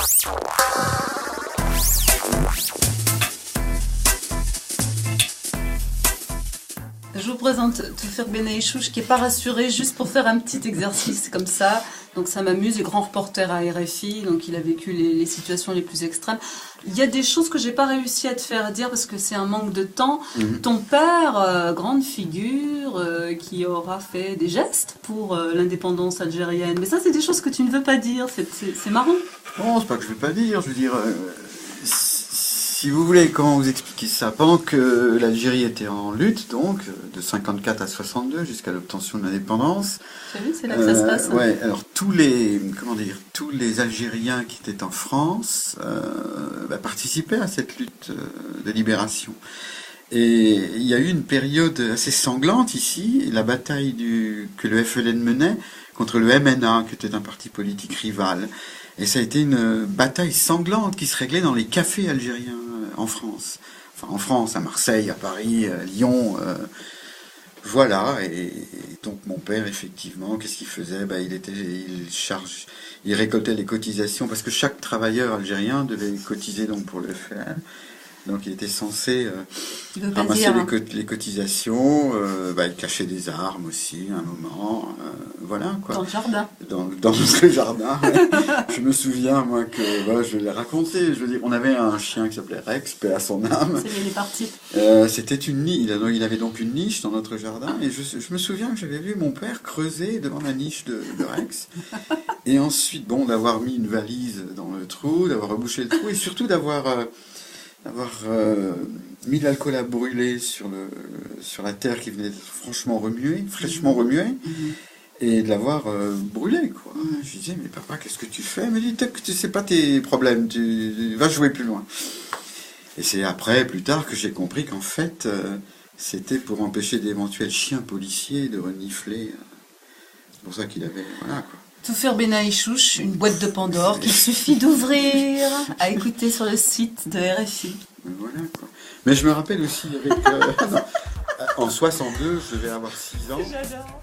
Je vous présente Toufer Benaïchouch qui n'est pas rassuré, juste pour faire un petit exercice comme ça. Donc ça m'amuse, il est grand reporter à RFI, donc il a vécu les situations les plus extrêmes. Il y a des choses que j'ai pas réussi à te faire dire parce que c'est un manque de temps. Ton père, grande figure, qui aura fait des gestes pour l'indépendance algérienne. Mais ça, c'est des choses que tu ne veux pas dire, c'est marrant. Non, c'est pas que je veux pas dire, je veux dire... Si vous voulez, comment vous expliquer ça? Pendant que l'Algérie était en lutte, donc, de 54 à 62 jusqu'à l'obtention de l'indépendance. Tu as vu, c'est là que ça se passe. Ouais, alors tous les Algériens qui étaient en France participaient à cette lutte de libération. Et il y a eu une période assez sanglante ici, la bataille que le FLN menait contre le MNA, qui était un parti politique rival. Et ça a été une bataille sanglante qui se réglait dans les cafés algériens en France. Enfin, en France, à Marseille, à Paris, à Lyon. Voilà. Et donc, mon père, effectivement, qu'est-ce qu'il faisait? Il récoltait les cotisations, parce que chaque travailleur algérien devait cotiser donc pour le FLN. Donc il était censé ramasser les cotisations, il cachait des armes aussi à un moment, voilà quoi. Dans le jardin. Dans notre jardin. Je me souviens moi que je l'ai raconté. Je veux dire, on avait un chien qui s'appelait Rex, paix à son âme. C'est il est parti. C'était une niche. Il avait donc une niche dans notre jardin et je me souviens que j'avais vu mon père creuser devant la niche de Rex. Et ensuite d'avoir mis une valise dans le trou, d'avoir rebouché le trou et surtout d'avoir mis de l'alcool à brûler sur la terre qui venait fraîchement remuée, et de l'avoir brûlé, quoi. Je lui disais, mais papa, qu'est-ce que tu fais? Il me dit, que tu sais pas tes problèmes, tu vas jouer plus loin. Et c'est plus tard, que j'ai compris qu'en fait, c'était pour empêcher d'éventuels chiens policiers de renifler. C'est pour ça qu'il avait, voilà, quoi. Toufer Benaïchouch, une boîte de Pandore qu'il suffit d'ouvrir, à écouter sur le site de RFI. Voilà, quoi. Mais je me rappelle aussi, en 62, je devais avoir 6 ans. J'adore.